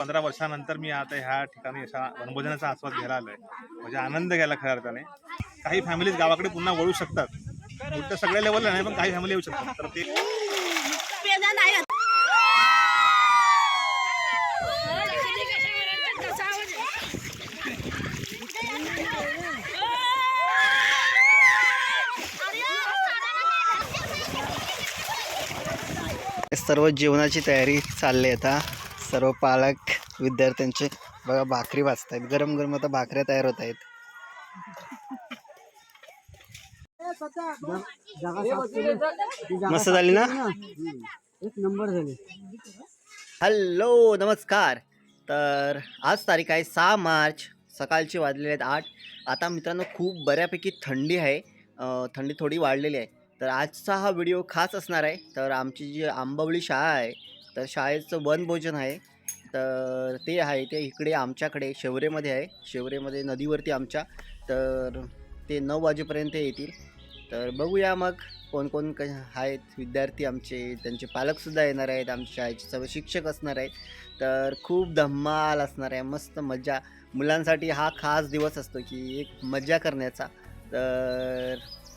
15 वर्षानंतर मी आता ह्या ठिकाणी अशा वनभोजनाचा आस्वाद घ्यायला आलोय. म्हणजे आनंद घ्यायला खऱ्या अर्थाने. काही फॅमिलीज गावाकडे पुन्हा वळू शकतात. उलट सगळ्या लेवलला नाही, पण काही फॅमिली येऊ शकतात. तर ते सर्व जेवणाची तयारी चालली आहे आता. सर्व पालक विद्यार्थ्यांचे बघा भाकरी भाजत आहेत. गरम गरम आता भाकऱ्या तयार होत आहेत. मस्त झाली ना, एक नंबर झाली. हॅलो नमस्कार. तर आज तारीख आहे 6 मार्च. सकाळचे वाजलेले आहेत 8. आता मित्रांनो खूप बऱ्यापैकी थंडी आहे. थंडी थोडी वाढलेली आहे. तर आजचा हा व्हिडिओ खास असणार आहे. तर आमची जी आंबवली शाळा आहे, तर शाळेचं वनभोजन आहे. तर ते आहे ते इकडे आमच्याकडे शेवरेमध्ये आहे. शेवरेमध्ये नदीवरती आमच्या. तर ते 9 वाजेपर्यंत येतील. तर बघूया मग कोण कोण आहेत विद्यार्थी आमचे, त्यांचे पालकसुद्धा येणार आहेत, आमच्या शाळेचे सर्व शिक्षक असणार आहेत. तर खूप धमाल असणार आहे, मस्त मजा. मुलांसाठी हा खास दिवस असतो की एक मजा करण्याचा. तर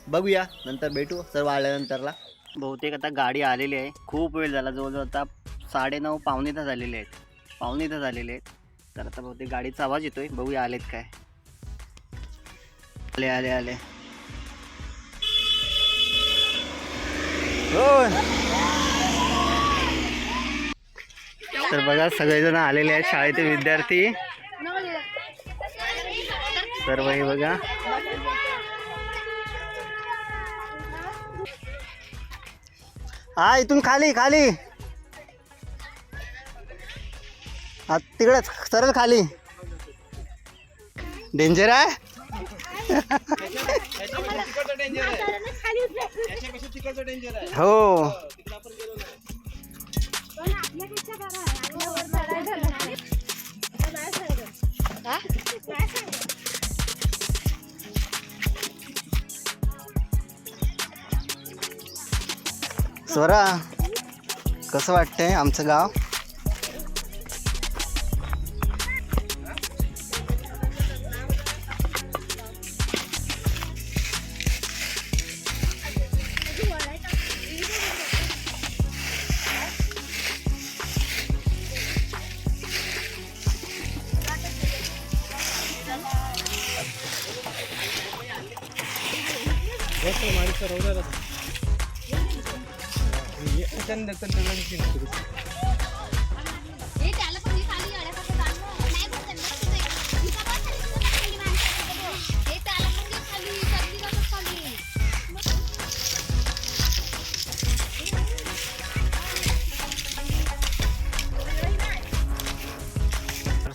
बघूया, नंतर भेटू सर्व आल्यानंतरला. बहुतेक आता गाडी आलेली आहे. खूप वेळ झाला, जवळजवळ आता 9:30 पावणे तास झालेले आहेत. पावणे तास झालेले आहेत. तर आता बहुतेक गाडीचा आवाज येतोय, बघूया आलेत काय. आले आले आले हो. तर बघा सगळेजण आलेले आहेत, शाळेचे विद्यार्थी सर्व. हे बघा हा, इथून खाली खाली तिकडच सरळ खाली. डेंजर आहे. हो स्वरा, कसं वाटतंय आमचं गाव?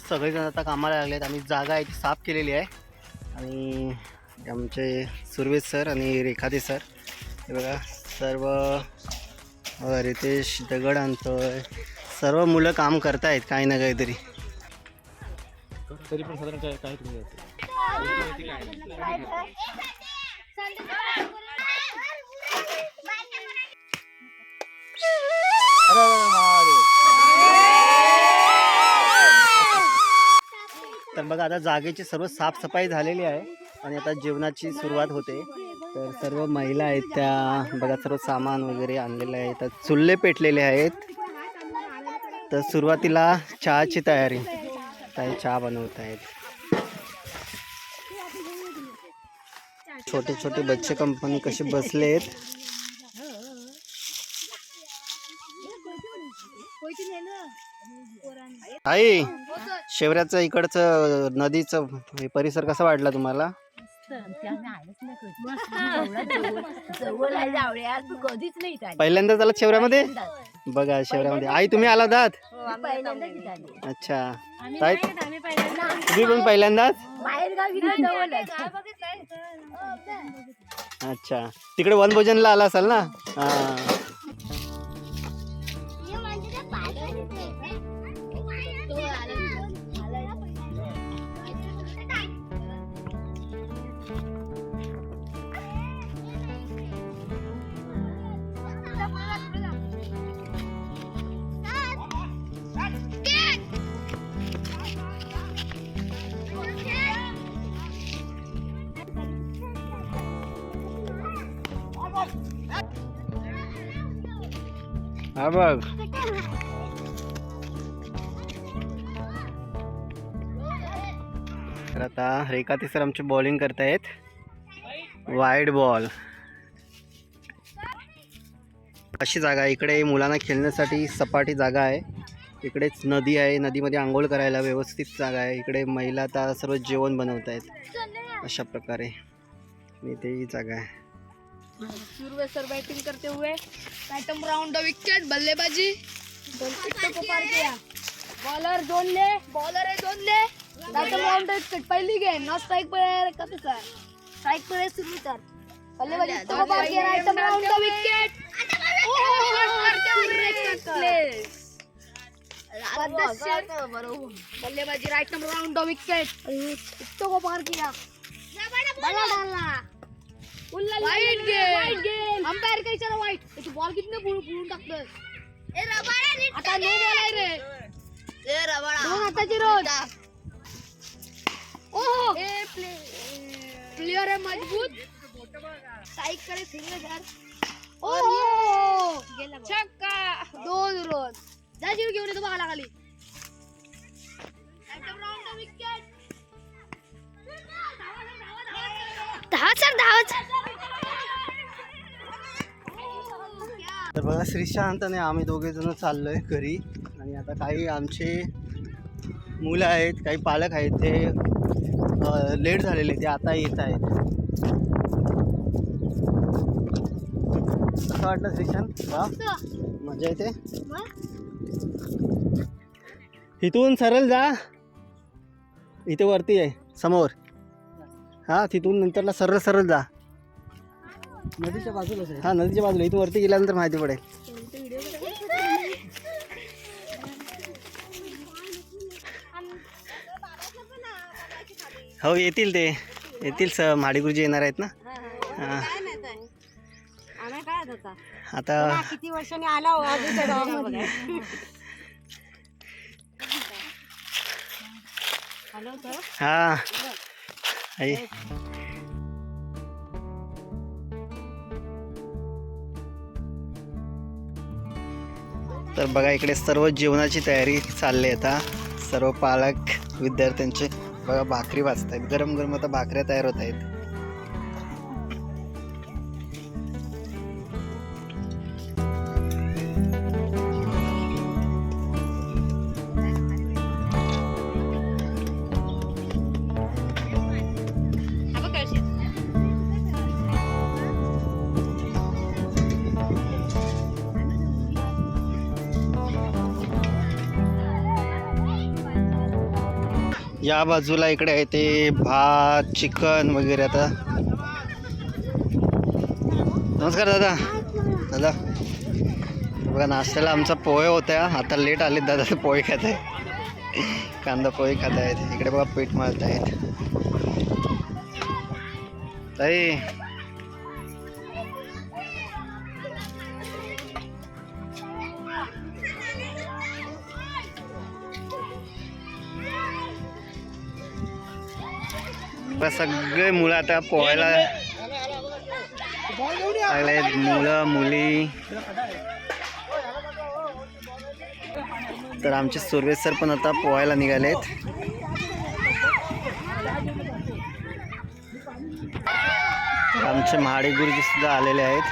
सगळेजण आता कामाला लागलेत. आम्ही जागा आहे ती साफ केलेली आहे. आणि आमचे सुरवेश सर आणि रेखादे सर, हे बघा सर्व रितेश दगड आणतोय. सर्व मुलं काम करतायत काही ना काहीतरी. तरी पण साधारण काय तुम्ही तर बघा आता जागेची सर्व साफसफाई झालेली आहे आणि आता जेवणाची सुरुवात होते. तर सर्व महिला आहेत त्या बघा सर्व सामान वगैरे आणलेलं आहे. तर चुल्हे पेटलेले आहेत. तर सुरुवातीला चहाची तयारी, काही चहा बनवत आहेत. छोटे छोटे बच्चे कंपनी कसे बसलेत. आई, शेवऱ्याचं इकडचं नदीचं परिसर कसा वाटला तुम्हाला? पहिल्यांदा झाला शेवऱ्यामध्ये? बघा शेवऱ्यामध्ये. आई तुम्ही आला होतात? अच्छा, तुम्ही पण पहिल्यांदाच? अच्छा, तिकडे वनभोजनला आला असाल ना? हा. हा बघ. तर आता रेखाती सर आमची बॉलिंग करतायत. Wide ball. अशी जागा आहे इकडे मुलांना खेळण्यासाठी सपाटी जागा आहे. इकडेच नदी आहे, नदीमध्ये आंघोळ करायला व्यवस्थित जागा आहे. इकडे महिला आता सर्व जेवण बनवत आहेत अशा प्रकारे. आणि ते ही जागा आहे. सुरवे सर बैटिंग करते हुए बैटम राउंड द विकेट, बल्लेबाजी विकेट को पार किया. बॉलर जोन ले, बॉलर है जोन ले. बैटम राउंड द विकेट. पहली गेंद नॉट स्ट्राइक पर कते सर, स्ट्राइक पर सुरवे सर. बल्लेबाजी विकेट को पार किया. बैटम राउंड द विकेट. बल्लेबाजी right number round the wicket. Wicket को पार किया. बल्ला डालला. वाईट गेम. अंपायर का इशारा वाईट. त्याची बॉल कितने बुडून टाकतोय. आता नो बॉल आहे रे. दोन हाताची रोड. ओहो प्लेयर आहे मजबूत. साईक कडे सिंगल यार. ओहो छक्का. 2 रन. जा जीव घेऊन येतो बघायला खाली. तर बघा श्रीशांत आणि आम्ही दोघे जण चाललोय घरी. आणि आता काही आमचे मुलं आहेत, काही पालक आहेत, ते लेट झालेले, ते आता येत आहेत. कसं वाटलं श्रीशांत? वा मजा येते. इथून सरळ जा, इथे वरती आहे समोर. हा तिथून नंतरला सरळ सरळ जा. नदीच्या बाजूला आहे. हा नदीच्या बाजूला. इथून वरती गेल्यानंतर माहिती पडेल. हो येतील, ते येतील. म्हाडी गुरुजी येणार आहेत ना. हा आता किती वर्षांनी आला हो आजच्या गावामध्ये. हा आई. तर बघा इकडे सर्व जेवणाची तयारी चालली आहे आता. सर्व पालक विद्यार्थ्यांचे बघा भाकरी भाजत आहेत. गरम गरम आता भाकऱ्या तयार होत आहेत. या बाजूला इकडे आहे ते भात, चिकन वगैरे. आता नमस्कार दादा. दादा बघा नाश्त्याला आमचा पोहे होत्या. आता लेट आले दादा, पोहे खात आहे. कांदा पोहे खात आहेत. इकडे बघा पीठ मळत आहेत. ताई सगळे मुलं आता पोहायला लागले. मुलं मुली. तर आमचे सुर्वे सर पण आता पोहायला निघालेत. आमचे महाडे गुरुजी सुद्धा आलेले आहेत.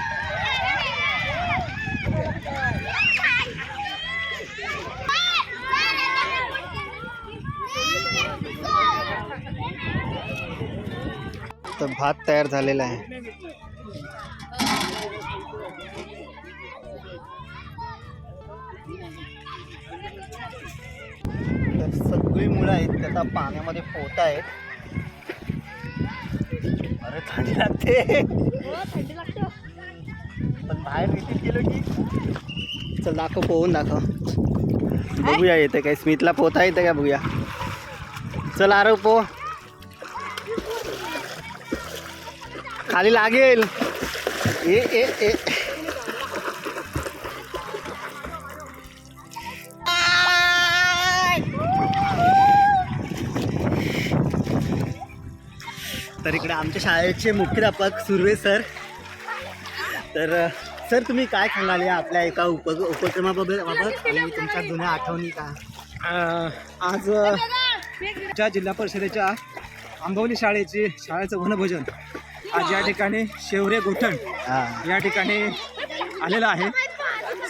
तर भात तयार झालेला आहे. तर सगळी मुलं आहेत ते आता पाण्यामध्ये पोहत आहेत. अरे थंडी लागते. पण बाहेर विकेट गेलो की चल दाखव, पोहून दाखव. बघूया येते काय. स्मितला पोहता येते का बघूया. चल आरव पोह. खाली लागेल. ए ए ए तर इकडे आमच्या शाळेचे मुख्याध्यापक सुर्वे सर. तर सर तुम्ही काय सांगाल या आपल्या एका उपक्रमाबाबत आणि तुमच्या जुन्या आठवणी का? आज ज्या जिल्हा परिषदेच्या आंबवली शाळेचं वनभोजन आज या ठिकाणी शेवरे गोठण या ठिकाणी आलेलं आहे.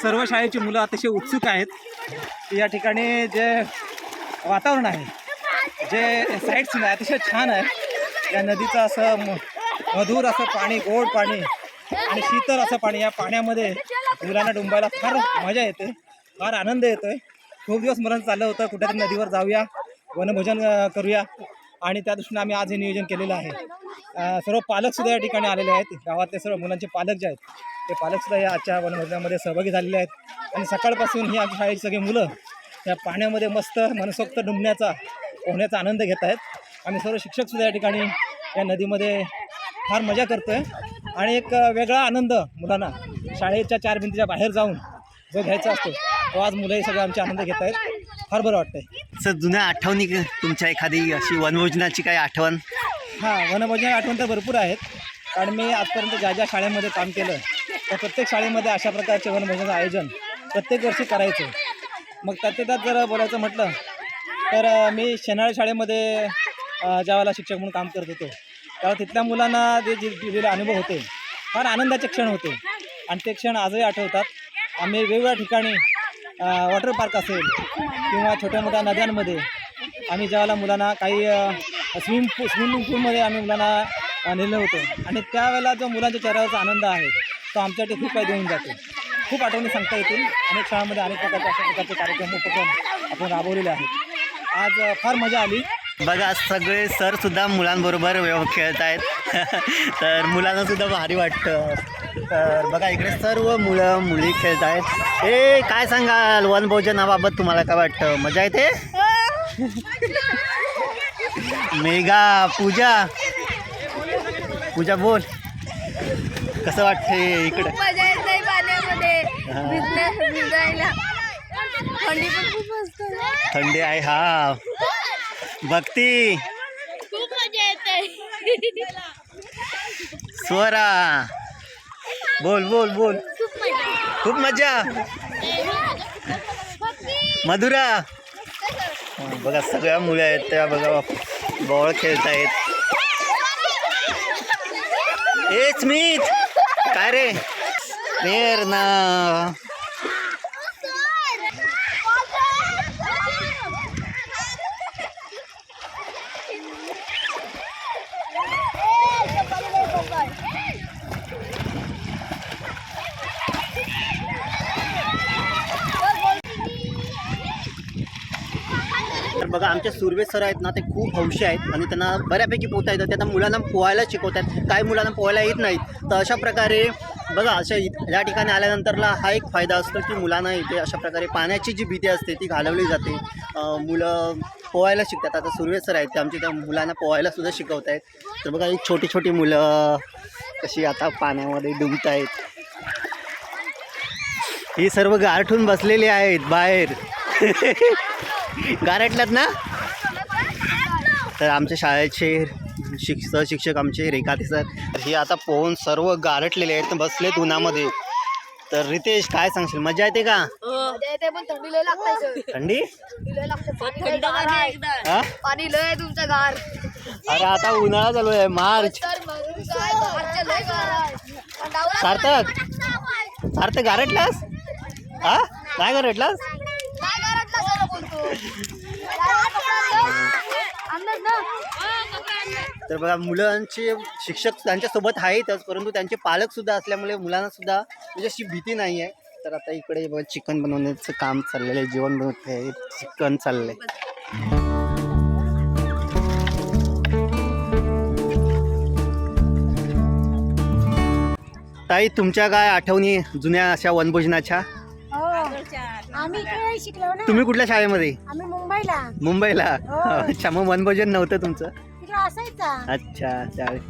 सर्व शाळेची मुलं अतिशय उत्सुक आहेत. या ठिकाणी जे वातावरण आहे, जे साईट सीन आहे अतिशय छान आहे. या नदीचं असं मधुर असं पाणी, गोड पाणी आणि शीतल असं पाणी, या पाण्यामध्ये मुलांना डुंबायला फार मजा येते, फार आनंद येतोय. खूप दिवस मुलांचं चाललं होतं कुठेतरी नदीवर जाऊया, वनभोजन करूया आणि त्या दृष्टीने आम्ही आज हे नियोजन केलेलं आहे. सर्व पालकसुद्धा या ठिकाणी आलेले आहेत. गावातले सर्व मुलांचे पालक जे आहेत ते पालकसुद्धा या आजच्या वनभोजनामध्ये सहभागी झालेले आहेत. आणि सकाळपासून ही आमच्या शाळेची सगळी मुलं त्या पाण्यामध्ये मस्त मनसोक्त डुंबण्याचा, पोहण्याचा आनंद घेत आहेत. आम्ही सर्व शिक्षकसुद्धा या ठिकाणी या नदीमध्ये फार मजा करतो आहे. आणि एक वेगळा आनंद मुलांना शाळेच्या 4 भिंतीच्या बाहेर जाऊन जो घ्यायचा असतो तो आज मुलंही सगळे आमचे आनंद घेत आहेत. फार बरं वाटतंय. सर जुन्या आठवणी तुमच्या एखादी अशी वनभोजनाची काही आठवण? हां, वनभोजन आठवण तर भरपूर आहेत. कारण मी आजपर्यंत ज्या ज्या शाळेमध्ये काम केलं त्या प्रत्येक शाळेमध्ये अशा प्रकारचे वनभोजनाचं आयोजन प्रत्येक वर्षी करायचं. मग त्यात जर बोलायचं म्हटलं तर मी शेनाळे शाळेमध्ये ज्यावेळेला शिक्षक म्हणून काम करत होतो तेव्हा तिथल्या मुलांना जे दिलेले अनुभव होते फार आनंदाचे क्षण होते आणि ते क्षण आजही आठवतात. आम्ही वेगवेगळ्या ठिकाणी वॉटर पार्क असेल किंवा छोट्या मोठ्या नद्यांमध्ये आम्ही ज्यावेळेला मुलांना काही स्विमिंग पूलमध्ये आम्ही मुलांना नेलं होतं आणि त्यावेळेला जो मुलांच्या चेहऱ्यावरचा आनंद आहे तो आमच्यासाठी खूप काही देऊन जातो. खूप आठवणी सांगता येतील. अनेक शाळांमध्ये अनेक प्रकारचे अशा प्रकारचे कार्यक्रम उपक्रम आपण राबवलेले आहेत. आज फार मजा आली. बघा सगळे सर सुद्धा मुलांबरोबर खेळत आहेत. तर मुलांना सुद्धा भारी वाटतं. तर बघा इकडे सर्व मुलं मुली खेळत आहेत. ए काय सांगाल वनभोजनाबाबत, तुम्हाला काय वाटतं? मजा येते? मेघा, पूजा बोल, कसं वाटतंय इकडे? मजा येत नाही पाण्यामध्ये भिजायला. थंडी पण खूप असते. थंडी आहे. हा भक्ती, खूप मजा येते. स्वरा बोल. खूप मजा. मधुरा, बघा सगळ्या मुलं आहेत त्या बघा बॉल खेळत आहेत. ए स्मित, काय रे? प्रेरणा, तर बघा आमचे सुर्वे सर आहेत ना ते खूप हौशी आहेत आणि त्यांना बऱ्यापैकी पोहता येतं. त्यांना मुलांना पोहायला शिकवतात, काही मुलांना पोहायला येत नाहीत. तर अशा प्रकारे बघा या ठिकाणी आल्यानंतरला हा एक फायदा असतो की मुलांना इथे अशा प्रकारे पाण्याची जी भीती असते ती घालवली जाते. मुलं पोहायला शिकतात. आता सुर्वे सर आहेत ते आमच्या त्या मुलांना पोहायला सुद्धा शिकवत आहेत. तर बघा एक छोटी छोटी मुलं कशी आता पाण्यामध्ये डुबत आहेत. ही सर्व गारठून बसलेली आहेत बाहेर. गारटलात ना? तर आमच्या शाळेचे शिक्षक आमचे रेखाते सर हे आता पोहून सर्व गारटलेले आहेत, बसलेत उन्हामध्ये. तर रितेश काय सांगशील, मजा येते का? पण थंडी लय लागते. थंडी हा? पाणी लय तुमचा गार. अरे आता उन्हाळा चालू आहे, मार्च. सार्थक गारटलास? हा काय गारटलास? तर बघा मुलांचे शिक्षक त्यांच्यासोबत आहेतच, परंतु त्यांचे पालक सुद्धा असल्यामुळे मुलांना सुद्धा म्हणजे अशी भीती नाही आहे. तर आता इकडे बघा चिकन बनवण्याचं काम चाललेलं आहे, जेवण बनवत आहे, चिकन चाललंय. ताई तुमच्या काय आठवणी जुन्या अशा वनभोजनाच्या? आम्ही इकडे शिकलो ना. तुम्ही कुठल्या शाळेमध्ये? आम्ही मुंबईला. मुंबईला. अच्छा, मग वनभोजन नव्हतं तुमचं? तिकडे असायचा. अच्छा चालेल.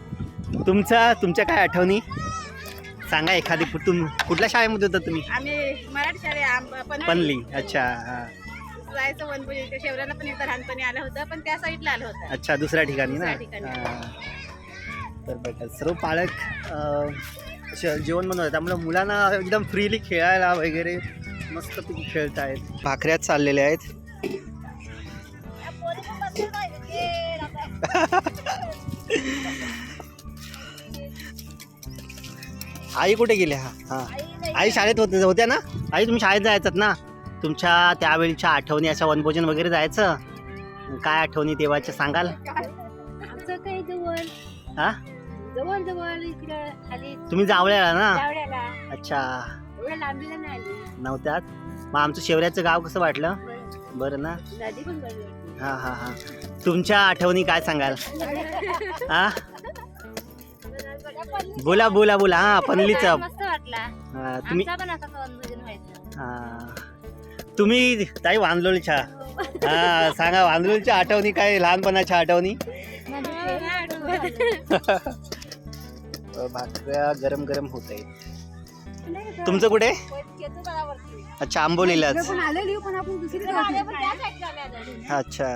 तुमच्या काय आठवणी सांगा एखादी. कुठल्या शाळेमध्ये होता तुम्ही? आम्ही मराठी शाळे पनली. अच्छा जायचं वनभोजन. शेवराला पण एकदा लहानपणी आलं होतं, पण त्या साईडला आलं होतं. अच्छा दुसऱ्या ठिकाणी ना. दुसऱ्या ठिकाणी. तर बघा सर्व पालक जेवण बनवतात, त्यामुळे मुलांना एकदम फ्रीली खेळायला वगैरे मस्तपैकी खेळत आहेत. भाकऱ्याच चाललेल्या आहेत. आई कुठे गेल्या? हा आई शाळेत होत्या ना? आई तुम्ही शाळेत जायचात ना? तुमच्या त्यावेळीच्या आठवणी अशा वनभोजन वगैरे जायचं, काय आठवणी तेव्हाच्या सांगाल? आमचं काही जवळ हा जवळ जवळ इकडं खाली तुम्ही जावळ्याला ना? जावड्याला अच्छा, एवढ्या लांबीला नाही आली. नव्हत्यात. मग आमचं शेवऱ्याचं गाव कसं वाटलं? बरं ना? नदी पण बरी वाटते. हा हा हा. तुमच्या आठवणी काय सांगाल? हा बोला बोला बोला. हा पनलीचा मस्त वाटला. तुम्ही आमचा पण असा वनभोजन व्हायचं. हा तुम्ही ताई वांदलोळच्या, हा सांगा वांदलोळच्या आठवणी काय, लहानपणाच्या आठवणी. भाकऱ्या गरम गरम होत आहे. तुमचं कुठे? अच्छा आंबोलीलाच. पण आलेली पण आपण दुसरीकडे अच्छा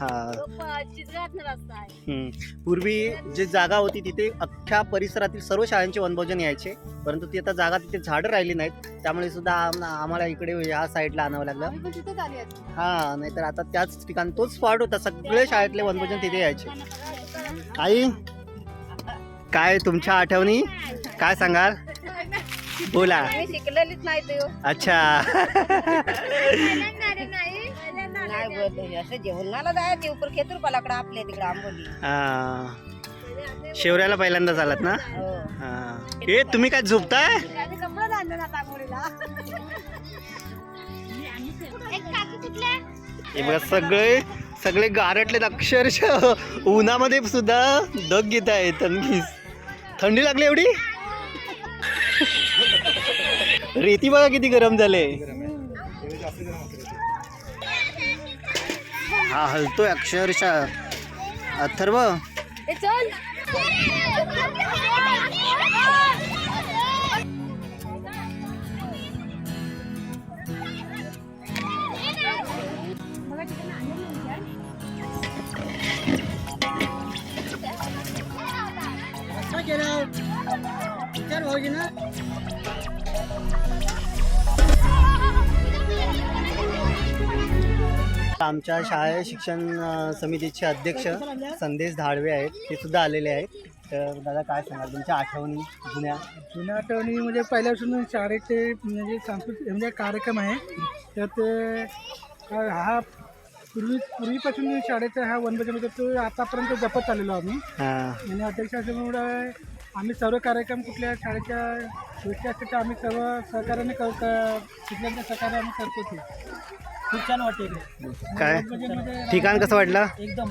हा. रस्ता आहे. पूर्वी जी जागा होती तिथे अख्ख्या परिसरातील सर्व शाळांचे वनभोजन यायचे, परंतु ती आता जागा तिथे झाडं राहिली नाहीत, त्यामुळे सुद्धा आम्हाला इकडे या साईडला आणावं लागलं. आम्ही पण तिथेच आले आहेत. हा नाहीतर आता त्याच ठिकाणी तोच स्पॉट होता, सगळे शाळेतले वनभोजन तिथे यायचे. आई काय तुमच्या आठवणी काय सांगाल? बोला. शिकलेलीच नाही ते. अच्छा नाही बोललो असं जेवणाला जायचं उपर खेतूर पलाकडे आपल्या तिकडे आंबोली. हा. शेवऱ्याला पहिल्यांदाच आलात ना? हो. हा. ए तुम्ही काय झोपताय? कपडा आणलं ना आंबोलीला. हे बघा सगळे सगळे गारटलेत अक्षरशः, उन्हामध्ये सुद्धा दग घेत आहेत. थंडी लागली एवढी. रेती बघा किती गरम झाले. हा हलतोय अक्षरशः. अथर्व चल आमच्या शाळा शिक्षण समितीचे अध्यक्ष संदेश धाडवे आहेत, ते सुद्धा आलेले आहेत. तर दादा काय सांगाल तुमच्या आठवणी जुन्या? जुन्या आठवणी म्हणजे पहिल्यापासून शाळेचे म्हणजे सांस्कृतिक म्हणजे कार्यक्रम आहे, तर ते हा पूर्वीपासून शाळेचा हा वनभोजन होता, तो आतापर्यंत जपत आलेलो आम्ही. आणि अध्यक्ष असल्यामुळे आम्ही सर्व कार्यक्रम कुठल्या शाळेच्या गोष्टी असतात आम्ही सर्व सहकार्याने कुठल्या सहकार्य आम्ही करतो. ते खूप छान वाटते. काय ठिकाण कसं वाटलं? एकदम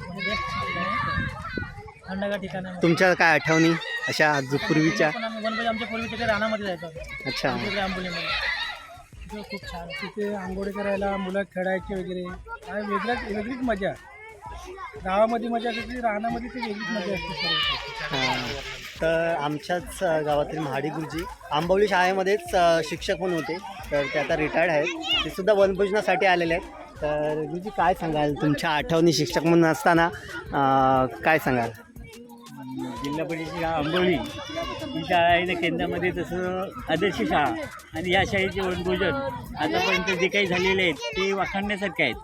थंडगार ठिकाण आहे. तुमच्या काय आठवणी अशा पूर्वीच्या? वनभोजन आमच्या पूर्वी तिथे रानामध्ये जायचं. अच्छा आंबोलीमध्ये खूप छान तिथे आंघोळी करायला, मुलं खेळायचे वगैरे, काय वेगळीच मजा. गावामध्ये मजा असते, रानामध्ये ती वेगळीच मजा असते. तर आमच्याच गावातील महाडी गुरुजी आंबवली शाळेमध्येच शिक्षक म्हणून होते, तर ते आता रिटायर्ड आहेत. ते सुद्धा वनभोजनासाठी आलेले आहेत. तर गुरुजी काय सांगाल तुमच्या आठवणी शिक्षक म्हणून असताना, काय सांगाल? जिल्हा परिषद शाळा आंबोली ही शाळा आहे ना केंद्रामध्ये, तसं आदर्श शाळा. आणि या शाळेचे वनभोजन आतापर्यंत जे काही झालेले आहेत ते वाखाणण्यासारखे आहेत.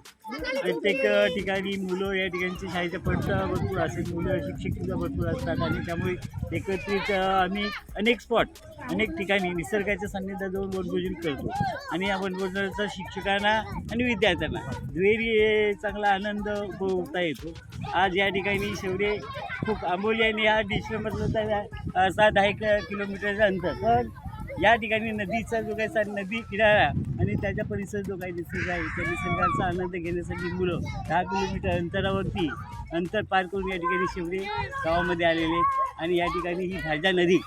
प्रत्येक ठिकाणी मुलं या ठिकाणची शाळेचा पट्टा भरपूर असेल, मुलं शिक्षकसुद्धा भरपूर असतात. आणि त्यामुळे एकत्रित आम्ही अनेक स्पॉट अनेक ठिकाणी निसर्गाच्या सान्निध्यात जाऊन वनभोजन करतो. आणि या वनभोजनाचा शिक्षकांना आणि विद्यार्थ्यांना दुहेरी चांगला आनंद उपभोगता येतो. आज या ठिकाणी शेवरे खूप आंबोली आणि या डिस्ट्रिक्टमधलं तर 7-10 किलोमीटरचं अंतर, पण या ठिकाणी नदीचा जो काही नदी किनारा आणि त्याच्या परिसर जो काही निसर्ग आहे त्या निसर्गाचा आनंद घेण्यासाठी मुलं 10 किलोमीटर अंतरावरती अंतर पार करून या ठिकाणी शेवरे गावामध्ये आलेले आहेत. आणि या ठिकाणी ही भालजा नदी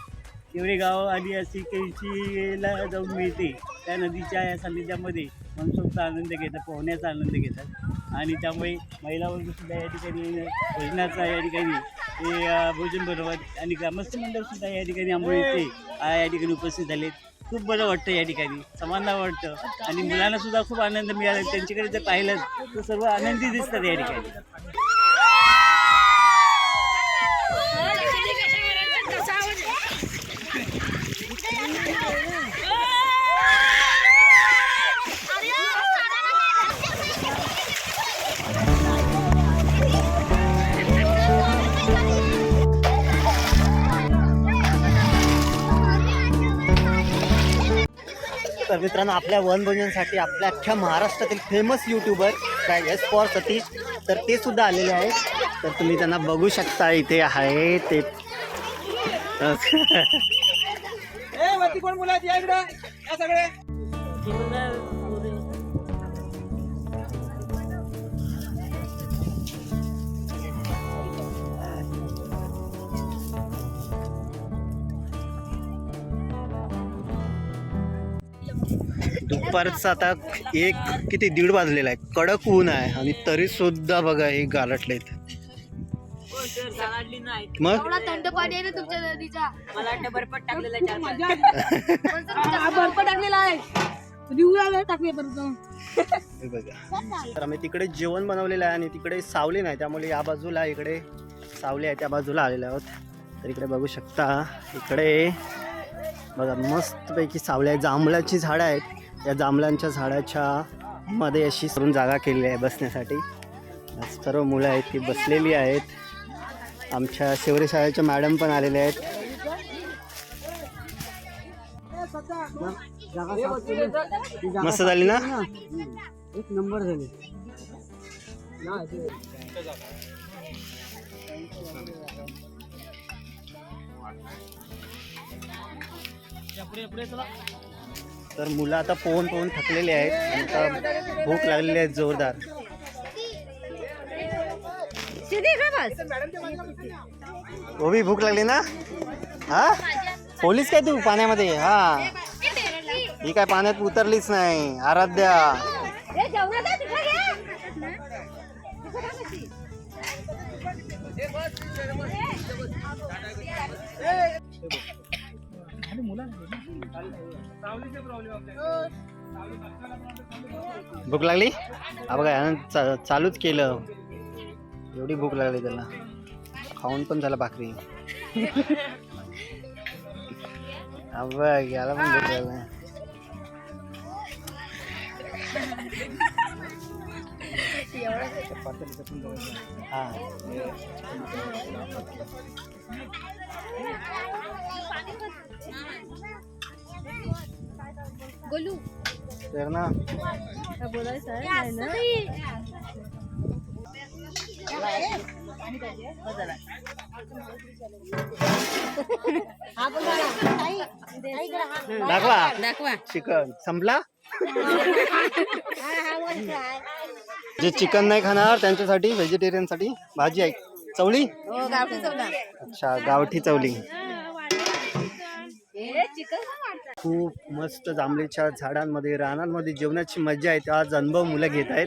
शेवरे गाव आदिवासी कैचीला जाऊन मिळते, त्या नदीच्या या सान्निध्यामध्ये मनसोक्ता आनंद घेतात, पोहण्याचा आनंद घेतात. आणि त्यामुळे महिला वर्गसुद्धा या ठिकाणी भोजनाचा या ठिकाणी ते भोजन बनवत. आणि ग्रामस्थ मंडळसुद्धा या ठिकाणी आंबोलीचे या ठिकाणी उपस्थित झाले. खूप बरं वाटतं, या ठिकाणी समाधान वाटतं. आणि मुलांनासुद्धा खूप आनंद मिळाला. त्यांच्याकडे जर पाहिलं तर सर्व आनंदी दिसतात या ठिकाणी. तर मित्रांनो आपल्या वनभोजनासाठी आपल्या अख्ख्या महाराष्ट्रातील famous YouTuber S for Satish तर ते सुद्धा आलेले आहेत. तर तुम्ही त्यांना बघू शकता इथे आहे ते. वरती कोण मुलं आहेत या इकडं या सगळे. दुपारचं आता किती 1:30 वाजलेला आहे. कडक ऊन आहे आणि तरी सुद्धा बघा हे गारटलेत. मग एवढा थंड पाणी आहे ना तुमच्या नदीचा. मला वाटतं बर्फ टाकलेला चार बर्फ टाकलेला आहे. टाकले बर्फ. हे बघा तर आम्ही तिकडे जेवण बनवलेलं आहे आणि तिकडे सावली नाही त्यामुळे या बाजूला इकडे सावली आहे त्या बाजूला आलेले आहोत. तर इकडे बघू शकता इकडे बघा मस्तपैकी सावली आहे. जांभळाची झाडं आहेत. या जांभळांच्या झाडाच्या मध्ये अशी सरून जागा केलेली आहे बसण्यासाठी. सर्व मुलं आहेत ती बसलेली आहेत. आमच्या शेवरे शाळेच्या मॅडम पण आलेल्या आहेत. मस्त झाली ना. एक नंबर झाले. तर मुलं आता पोहून थकलेली आहेत आणि आता भूक लागलेली आहे जोरदार. ओबी भूक लागली ना. हा पोलीस काय तू पाण्यामध्ये. हा ही काय पाण्यात उतरलीच नाही. आराध्या भूक लागली. हा बघा यानं चालूच केलं. एवढी भूक लागली त्याला. खाऊन पण झाला भाकरी. हा बघ याला पण भूक लागली. हा गोलू तर ना बोलायचं आहे ना. दाखवा चिकन संपला. जे चिकन नाही खाणार त्यांच्यासाठी व्हेजिटेरियन साठी भाजी आहे. चवली. अच्छा गावठी चवली. खूप मस्त जांभळीच्या झाडांमध्ये रानांमध्ये जेवणाची मजा आहे. आज अनुभव मुलं घेत आहेत.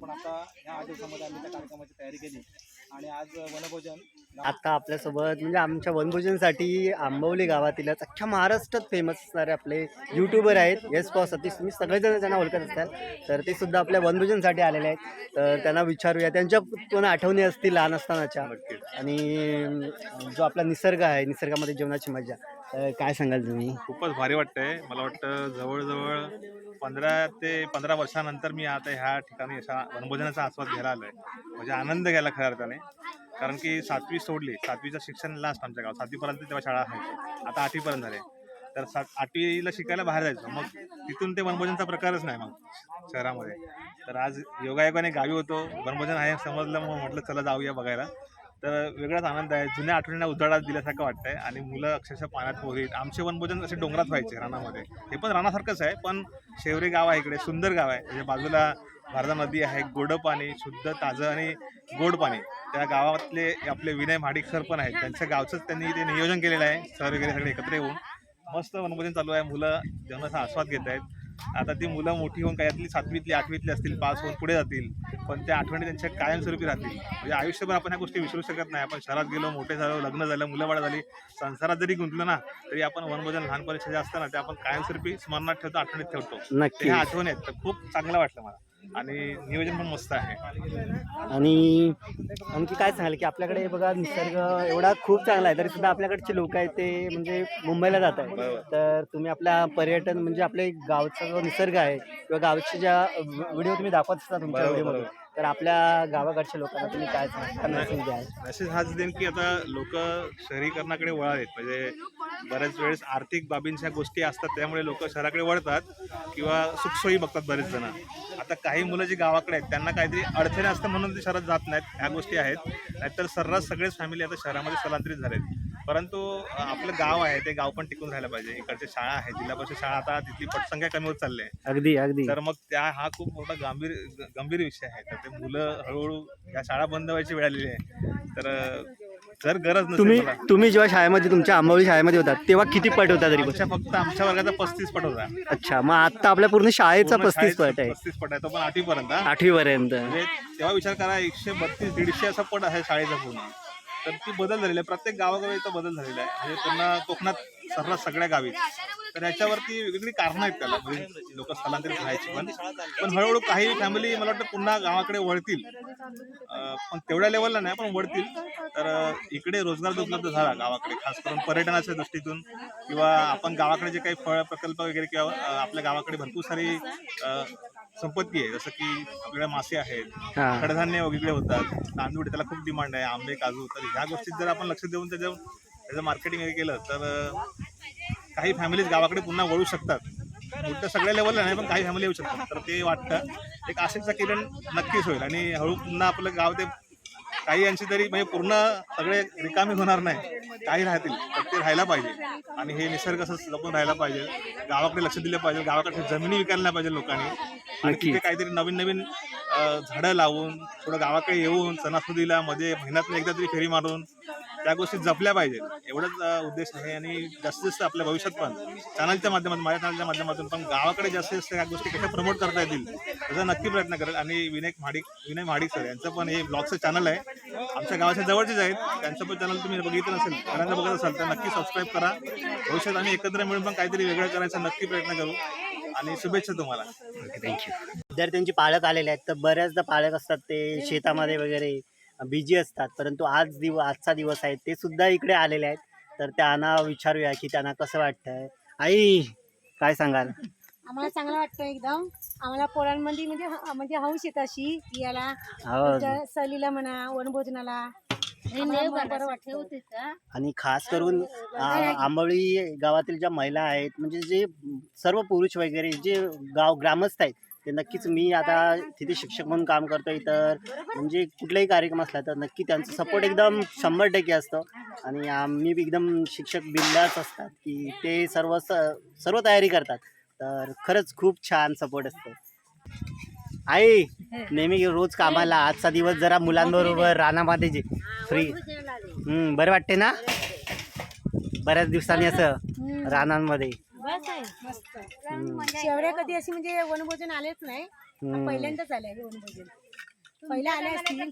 पण आता ह्या 8 दिवसामध्ये आम्ही त्या कार्यक्रमाची तयारी केली आणि आज वनभोजन. आता आपल्यासोबत म्हणजे आमच्या वनभोजनसाठी आंबवली गावातीलच अख्ख्या महाराष्ट्रात फेमस असणारे आपले यूट्यूबर आहेत एस फॉर सतीश. तुम्ही सगळेजण त्यांना ओळखत असाल. तर ते सुद्धा आपल्या वनभोजनसाठी आलेले आहेत. तर त्यांना विचारूया त्यांच्या कोण आठवणी असतील लहान असतानाच्या आणि जो आपला निसर्ग आहे निसर्गामध्ये जेवणाची मजा. काय सांगाल तुम्ही. खूपच भारी वाटतंय. मला वाटतं जवळजवळ 15 ते 15 वर्षानंतर मी आता ह्या ठिकाणी अशा वनभोजनाचा आस्वाद घ्यायला आलोय. म्हणजे आनंद घ्यायला खऱ्या अर्थाने. कारण की 7वी सोडली. 7वीचं शिक्षण लास्ट आमच्या गावात. 7वीपर्यंत तेव्हा शाळा आहे. आता 8वीपर्यंत झाले. तर 8वीला शिकायला बाहेर जायचं. मग तिथून ते वनभोजनचा प्रकारच नाही मग शहरामध्ये. तर आज योगायोगाने गावी होतो. वनभोजन आहे समजलं मग म्हटलं चला जाऊया बघायला. तर वेगळाच आनंद आहे. जुन्या आठवणींना उजाळा दिल्यासारखं वाटतंय. आणि मुलं अक्षरशः पाण्यात पोहलीत. आमचे वनभोजन असे डोंगरात व्हायचे रानामध्ये. हे पण रानासारखंच आहे पण शेवरे गाव आहे इकडे. सुंदर गाव आहे. म्हणजे बाजूला भारदा नदी आहे. गोड पाणी शुद्ध ताजं आणि गोड पाणी. त्या गावातले आपले विनय महाडिक सर पण आहेत. त्यांच्या गावचंच त्यांनी ते नियोजन केलेलं आहे. सर वगैरे सगळे एकत्र येऊन मस्त वनभोजन चालू आहे. मुलं जेवणाचा आस्वाद घेत आहेत. आता ती मुलं मोठी होऊन काही 7वीतली 8वीतली असतील, पास होऊन पुढे जातील, पण त्या आठवणी त्यांच्या कायमस्वरूपी राहतील. म्हणजे आयुष्यभर आपण ह्या गोष्टी विसरू शकत नाही. आपण शहरात गेलो, मोठे झालो, लग्न झालं, मुलं बाळ झाली, संसारात जरी गुंतलो ना तरी आपण वनभोजन लहानपणीचे जे असतं ना ते आपण कायमस्वरूपी स्मरणात ठेवतो, आठवणीत ठेवतो. नक्की. ते ह्या आठवणी आहेत. तर खूप चांगलं वाटलं मला आणि नियोजन पण मस्त आहे. आणि आणखी काय सांगाल की आपल्याकडे बघा निसर्ग एवढा खूप चांगला आहे तरी सुद्धा आपल्याकडचे लोक आहेत ते म्हणजे मुंबईला जात आहेत. बरोबर. तर तुम्ही आपल्या पर्यटन म्हणजे आपले गावचा जो निसर्ग आहे किंवा गावचे ज्या व्हिडिओ तुम्ही दाखवत असता तुमच्या बरोबर, व्हिडिओमध्ये, तर आपल्या गावाकडच्या लोकांना तुम्ही काय सांगता मेसेज द्याल? मेसेज हाच देईन की आता लोक शहरीकरणाकडे वळालेत. म्हणजे बऱ्याच वेळेस आर्थिक बाबींच्या गोष्टी असतात त्यामुळे लोक शहराकडे वळतात किंवा सुखसोयी बघतात बरेच जण. आता काही मुलं जी गावाकडे आहेत त्यांना काहीतरी अडचणी असतं म्हणून ते शहरात जात नाहीत, ह्या गोष्टी आहेत. नाहीतर सर्रास सगळेच फॅमिली आता शहरामध्ये स्थलांतरित झालेत. परंतु आपलं गाव आहे ते गाव पण टिकून राहायला पाहिजे. इकडच्या शाळा आहेत, जिल्हा परिषद शाळा आता तिथली पटसंख्या कमी होत चालली आहे. अगदी अगदी. तर मग हा खूप मोठा गंभीर विषय आहे. तर ते मुलं हळूहळू या शाळा बंद व्हायची वेळ आलेली आहे. तर जर गरज नसेल तुम्ही जेव्हा शाळेमध्ये तुमच्या आंबवली शाळेमध्ये होतात तेव्हा किती पट होता तरी? फक्त आमच्या वर्गाचा 35 पट होता. अच्छा, मग आता आपल्या पूर्ण शाळेचा 35 पट आहे. 35 पट आहे, तो पण 8वी पर्यंत. 8वी पर्यंत. म्हणजे तेव्हा विचार करा 132-150 असा पट आहे शाळेचा पूर्ण. तर ती बदल झालेला आहे, प्रत्येक गावागावीचा बदल झालेला आहे. म्हणजे पूर्ण कोकणात सर्रास सगळ्या गावी. तर याच्यावरती वेगवेगळी कारणं आहेत त्याला, म्हणजे लोक स्थलांतरित राहायची. पण हळूहळू काही फॅमिली मला वाटतं पुन्हा गावाकडे वळतील, पण तेवढ्या लेवलला नाही पण वळतील. तर इकडे रोजगार उपलब्ध झाला गावाकडे, खास करून पर्यटनाच्या दृष्टीतून किंवा आपण गावाकडे जे काही फळ प्रकल्प वगैरे किंवा आपल्या गावाकडे भरपूर सारी संपत्ती आहे, जसं की आपल्याकडे मासे आहेत, कडधान्य वगैरे होतात, तांदूळ त्याला खूप डिमांड आहे, आंबे, काजू. तर ह्या गोष्टीत जर आपण लक्ष देऊन त्याचं मार्केटिंग वगैरे केलं तर काही फॅमिलीज गावाकडे पुन्हा वळू शकतात. उलट सगळ्या लेवलला नाही पण काही फॅमिली येऊ शकतात. तर ते वाटतं एक आशेचा किरण नक्कीच होईल आणि हळू पुन्हा आपलं गाव ते काही अंशी तरी म्हणजे पूर्ण सगळे रिकामी होणार नाही, काही राहतील. तर ते राहायला पाहिजे आणि हे निसर्ग असं जपून राहायला पाहिजे. गावाकडे लक्ष दिलं पाहिजे, गावाकडे जमिनी विकायला नाही पाहिजे लोकांनी. आणि तिथे काहीतरी नवीन नवीन झाडं लावून थोडं गावाकडे येऊन सणासुदीला मध्ये महिन्यातून एकदा तरी फेरी मारून त्या गोष्टी जपल्या पाहिजेत. एवढाच उद्देश आहे. आणि जास्तीत जास्त आपल्या भविष्यात पण चॅनलच्या माध्यमातून, माझ्या चॅनलच्या माध्यमातून पण गावाकडे जास्तीत जास्त ह्या गोष्टी कशा प्रमोट करता येतील त्याचा नक्की प्रयत्न करेल. आणि विनय महाडिक सर यांचं पण हे ब्लॉगचं चॅनल आहे, आमच्या गावाच्या जवळचेच आहेत. त्यांचं पण चॅनल तुम्ही बघितलं नसेल, पहिल्यांदा बघत असाल तर नक्की सबस्क्राईब करा. भविष्यात आम्ही एकत्र मिळून पण काहीतरी वेगळं करायचा नक्की प्रयत्न करू. आणि शुभेच्छा तुम्हाला. थँक्यू. विद्यार्थ्यांची पालक आलेले आहेत, तर बऱ्याचदा पालक असतात ते शेतामध्ये वगैरे बिझी असतात, परंतु आजचा दिवस आहे ते सुद्धा इकडे आलेले आहेत. तर त्यांना विचारूया की त्यांना कसं वाटतंय. आई काय सांगाल? आम्हाला चांगलं वाटतं एकदम. आम्हाला पोरांमध्ये म्हणजे हौस येत अशी की याला हो. सहलीला म्हणा, वनभोजनाला बरं वाटतं. आणि खास करून आंबवली गावातील ज्या महिला आहेत म्हणजे जे सर्व पुरुष वगैरे जे ग्रामस्थ आहेत ते नक्कीच, मी आता तिथे शिक्षक म्हणून काम करतोय, तर म्हणजे कुठलाही कार्यक्रम असला तर नक्की त्यांचं सपोर्ट एकदम 100% असतं. आणि आम्ही एकदम शिक्षक बिंदास असतात की ते सर्व तयारी करतात. तर खरंच खूप छान सपोर्ट असतो. आई नेहमी रोज कामाला, आजचा दिवस जरा मुलांबरोबर रानामध्ये फ्री बरं वाटते ना, बऱ्याच दिवसांनी असं रानांमध्ये. शेवड्या कधी अशी म्हणजे वनभोजन आलेच नाही, पहिल्यांदाच आलंय वनभोजन. पहिला आले असतील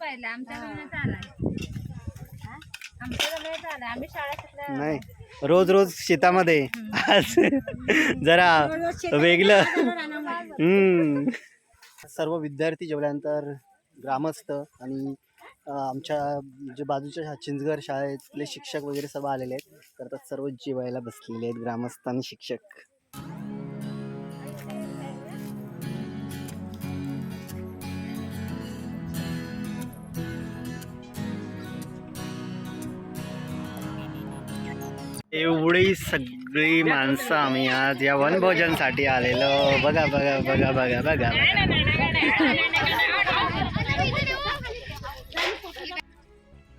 नाही, रोज रोज शेतामध्ये आज जरा वेगळं. सर्व विद्यार्थी जेवल्यानंतर ग्रामस्थ आणि आमच्या जे बाजूच्या चिंचघर शाळेतले शिक्षक वगैरे सर्व आलेले आहेत. तर आता सर्व जेवायला बसलेले आहेत ग्रामस्थ आणि शिक्षक. एवढी सगळी माणसं आम्ही आज या वनभोजनसाठी आलेलो. बघा बघा बघा बघा बघा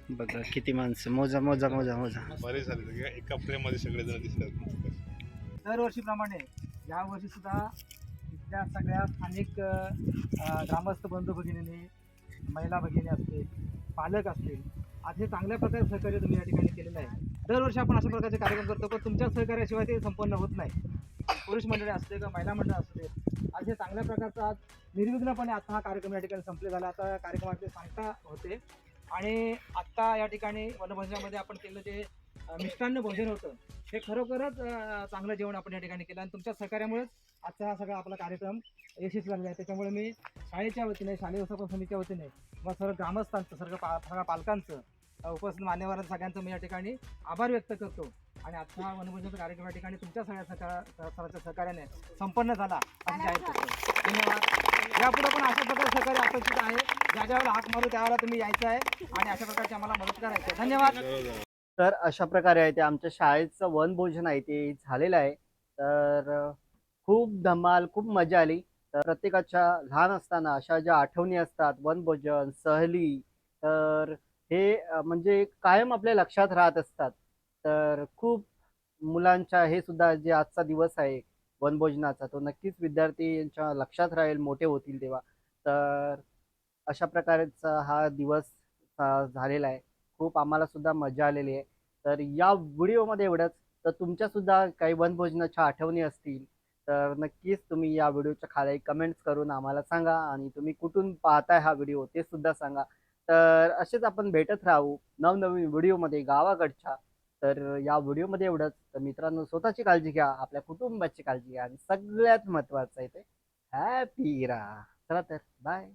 बघा किती माणसं. मोजा मोजा मोजा मोजा. बरेच झाले, एका फ्रेममध्ये सगळेजण दिसतात. दरवर्षीप्रमाणे यावर्षी सुद्धा इथल्या सगळ्या अनेक ग्रामस्थ बंधू भगिनींनी, महिला भगिनी असतील, पालक असतील, आज हे चांगल्या प्रकारे सहकार्य तुम्ही या ठिकाणी केलेलं आहे. दरवर्षी आपण अशा प्रकारचे कार्यक्रम करतो, पण तुमच्या सहकार्याशिवाय ते संपन्न होत नाही. पुरुष मंडळी असते किंवा महिला मंडळ असते, असे चांगल्या प्रकारचा आज निर्विघ्नपणे आता हा कार्यक्रम या ठिकाणी संपले झाला. आता कार्यक्रमाचे सांगता होते आणि आत्ता या ठिकाणी वनभोजनामध्ये आपण केलं जे मिष्टान्न भोजन होतं हे खरोखरच चांगलं जेवण आपण या ठिकाणी केलं आणि तुमच्या सहकार्यामुळेच आजचा हा सगळा आपला कार्यक्रम यशस्वी झालेला आहे. त्याच्यामुळे मी शाळेच्या वतीने, शालेय व्यवस्थापन समितीच्या वतीने व सर्व ग्रामस्थांचं, सगळ्या पालकांचं, उपस्थित मान्यवरांचं सगळ्यांचं मी या ठिकाणी आभार व्यक्त करतो. आणि आजचा हा वनभोजनाचा कार्यक्रम या ठिकाणी तुमच्या सगळ्या सहकार्याने संपन्न झाला असं जाहीर करतो. धन्यवाद. यापुढे पण अशा प्रकारे सहकार्य अपेक्षित आहे. ज्या ज्यावेळेला हाक मारू त्यावेळेला तुम्ही यायचं आहे आणि अशा प्रकारची आम्हाला मदत करायची आहे. धन्यवाद. तर अशा प्रकारे आहे ते आमच्या शाळेचं वनभोजन आहे ते झालेलं आहे. तर खूप धमाल, खूप मजा आली. तर प्रत्येकाच्या लहान असताना अशा ज्या आठवणी असतात, वनभोजन, सहली, तर हे म्हणजे कायम आपल्या लक्षात राहत असतात. तर खूप मुलांच्या हे सुद्धा जे आजचा दिवस आहे वनभोजनाचा, तो नक्कीच विद्यार्थ्यांच्या लक्षात राहील मोठे होतील तेव्हा. तर अशा प्रकारचा हा दिवस झालेला आहे. खूप आम्हाला सुद्धा मजा आलेली आहे. तर या व्हिडिओमध्ये एवढंच. तर तुमच्या सुद्धा काही वनभोजनाच्या आठवणी असतील तर नक्कीच तुम्ही या व्हिडिओच्या खाली कमेंट्स करून आम्हाला सांगा आणि तुम्ही कुठून पाहताय हा व्हिडिओ ते सुद्धा सांगा. तर असेच आपण भेटत राहू नवनवीन व्हिडिओमध्ये गावाकडच्या. तर या व्हिडिओमध्ये एवढंच. तर मित्रांनो, स्वतःची काळजी घ्या, आपल्या कुटुंबाची काळजी घ्या आणि सगळ्यात महत्त्वाचं आहे ते हॅपी राहा. चला तर बाय.